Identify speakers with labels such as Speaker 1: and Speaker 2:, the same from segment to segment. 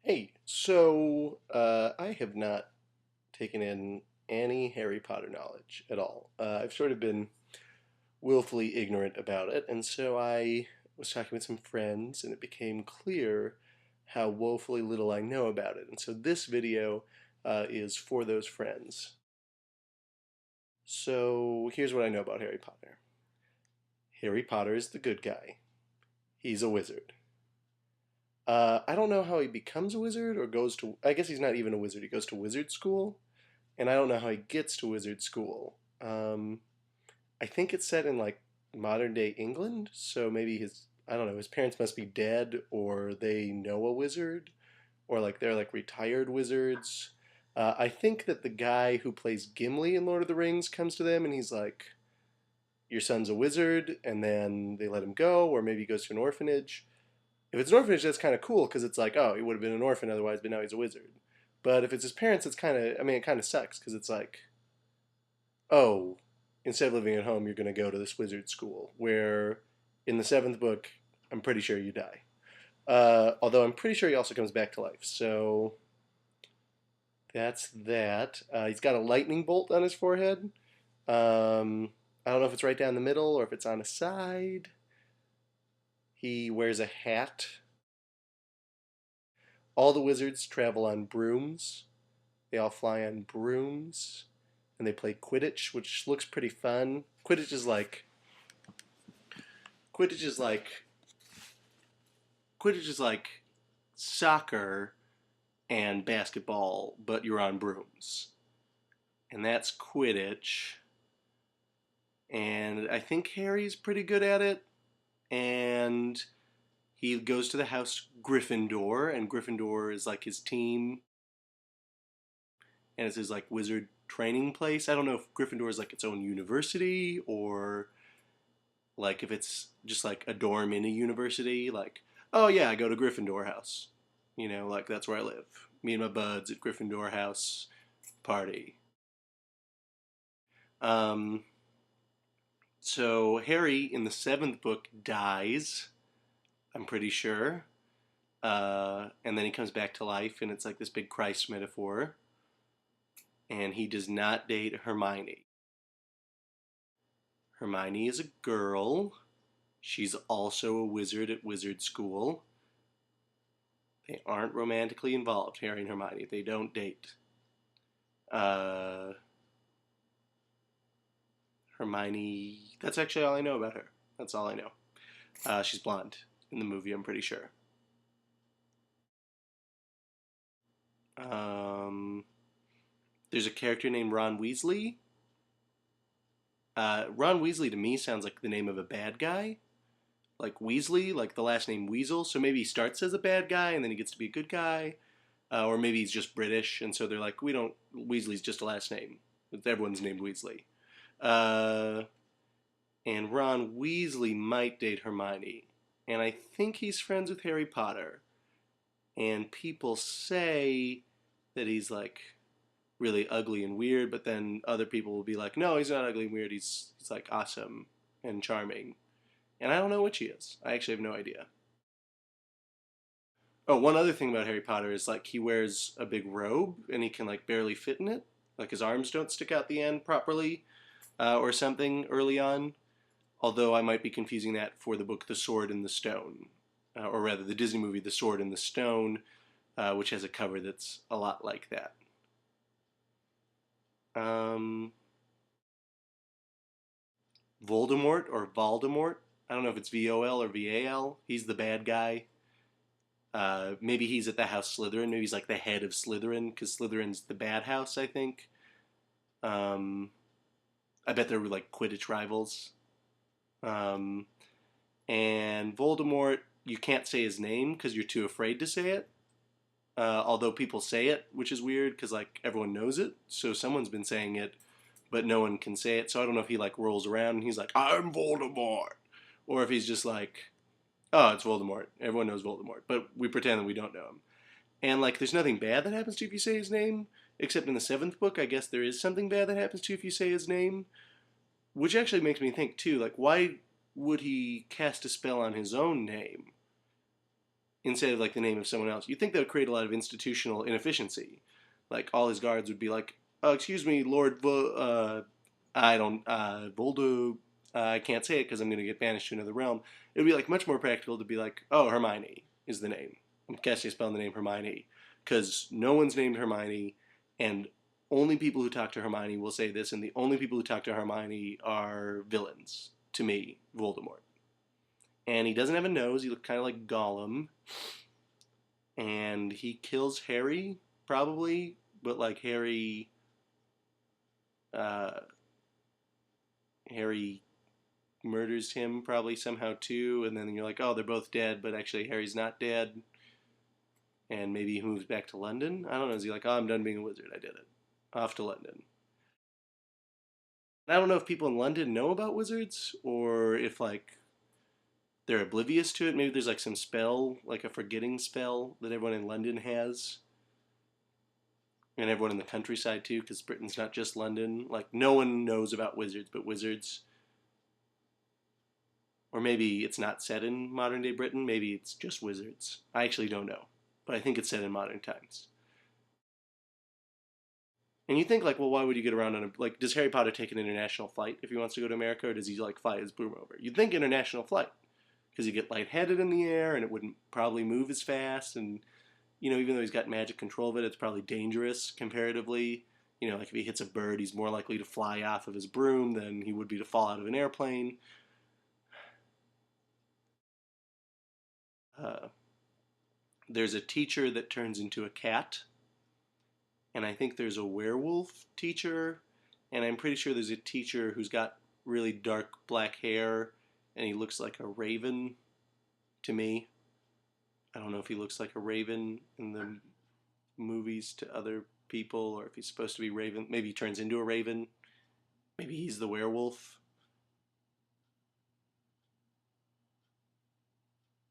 Speaker 1: Hey, so I have not taken in any Harry Potter knowledge at all. I've sort of been willfully ignorant about it, and so I was talking with some friends, and it became clear how woefully little I know about it. And so this video is for those friends. So here's what I know about Harry Potter. Harry Potter is the good guy. He's a wizard. I don't know how he becomes a wizard or goes to. I guess he's not even a wizard. He goes to wizard school, and I don't know how he gets to wizard school. I think it's set in like modern day England, so maybe his I don't know, his parents must be dead or they know a wizard or like they're like retired wizards. I think that the guy who plays Gimli in Lord of the Rings comes to them and he's like, "Your son's a wizard," and then they let him go, or maybe he goes to an orphanage. If it's an orphanage, that's kind of cool because it's like, oh, he would have been an orphan otherwise, but now he's a wizard. But if it's his parents, it's kind of, I mean, it kind of sucks because it's like, oh, instead of living at home, you're going to go to this wizard school where in the seventh book, I'm pretty sure you die. Although I'm pretty sure he also comes back to life. So that's that. He's got a lightning bolt on his forehead. I don't know if it's right down the middle or if it's on a side. He wears a hat. All the wizards travel on brooms. They all fly on brooms and they play Quidditch, which looks pretty fun. Quidditch is like Quidditch is like soccer and basketball, but you're on brooms. And that's Quidditch. And I think Harry's pretty good at it. And he goes to the house Gryffindor, and Gryffindor is like his team, and it's his like wizard training place. I don't know if Gryffindor is like its own university or like if it's just like a dorm in a university. Like, oh yeah, I go to Gryffindor house. You know, like that's where I live. Me and my buds at Gryffindor house party. Um, so Harry in the seventh book dies. I'm pretty sure. And then he comes back to life, and it's like this big Christ metaphor. And he does not date Hermione. Hermione is a girl. She's also a wizard at wizard school. They aren't romantically involved, Harry and Hermione. They don't date. Uh, Hermione, that's actually all I know about her. That's all I know. She's blonde in the movie, I'm pretty sure. Um, there's a character named Ron Weasley. Ron Weasley to me sounds like the name of a bad guy. Like Weasley, like the last name Weasel. So maybe he starts as a bad guy and then he gets to be a good guy. Or maybe he's just British and so they're like, we don't, Weasley's just a last name. Everyone's named Weasley. Uh, and Ron Weasley might date Hermione. And I think he's friends with Harry Potter. And people say that he's like really ugly and weird, but then other people will be like, no, he's not ugly and weird. He's like awesome and charming. And I don't know which he is. I actually have no idea. Oh, one other thing about Harry Potter is like he wears a big robe and he can like barely fit in it. Like his arms don't stick out the end properly, or something early on. Although I might be confusing that for the book The Sword and the Stone, or rather the Disney movie The Sword and the Stone, which has a cover that's a lot like that. Um, Voldemort or Voldemort. I don't know if it's VOL or VAL. He's the bad guy. Maybe he's at the house Slytherin. Maybe he's like the head of Slytherin because Slytherin's the bad house, I think. Um, I bet they're like Quidditch rivals. Um, and Voldemort, you can't say his name because you're too afraid to say it. Although people say it, which is weird because like everyone knows it, so someone's been saying it, but no one can say it. So I don't know if he like rolls around and he's like, "I'm Voldemort," or if he's just like, "Oh, it's Voldemort. Everyone knows Voldemort," but we pretend that we don't know him. And like, there's nothing bad that happens to you if you say his name, except in the seventh book. I guess there is something bad that happens to you if you say his name, which actually makes me think too. Like, why would he cast a spell on his own name instead of like the name of someone else. You'd think that would create a lot of institutional inefficiency. Like all his guards would be like, "Oh, excuse me, I don't, Voldo, I can't say it because I'm going to get banished to another realm." It would be like much more practical to be like, "Oh, Hermione is the name. I'm casting a spell on the name Hermione," because no one's named Hermione, and only people who talk to Hermione will say this, and the only people who talk to Hermione are villains to me, Voldemort. And he doesn't have a nose. He looks kind of like Gollum, and he kills Harry probably, but like uh, Harry murders him probably somehow too, and then you're like, oh, they're both dead, but actually Harry's not dead, and maybe he moves back to London. I don't know. Is he like, oh, I'm done being a wizard. I did it. Off to London. I don't know if people in London know about wizards or if like they're oblivious to it. Maybe there's like some spell, like a forgetting spell that everyone in London has, and everyone in the countryside too, because Britain's not just London. Like no one knows about wizards, but wizards. Or maybe it's not set in modern day Britain. Maybe it's just wizards. I actually don't know, but I think it's set in modern times. And you think like, well, why would you get around on a like? Does Harry Potter take an international flight if he wants to go to America, or does he like fly his broom over? You'd think international flight because you get lightheaded in the air, and it wouldn't probably move as fast. And even though he's got magic control of it, it's probably dangerous comparatively. Like if he hits a bird, he's more likely to fly off of his broom than he would be to fall out of an airplane. Uh, there's a teacher that turns into a cat, and I think there's a werewolf teacher, and I'm pretty sure there's a teacher who's got really dark black hair, and he looks like a raven to me. I don't know if he looks like a raven in the movies to other people, or if he's supposed to be raven. Maybe he turns into a raven. Maybe he's the werewolf.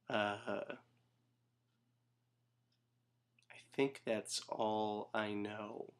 Speaker 1: I think that's all I know.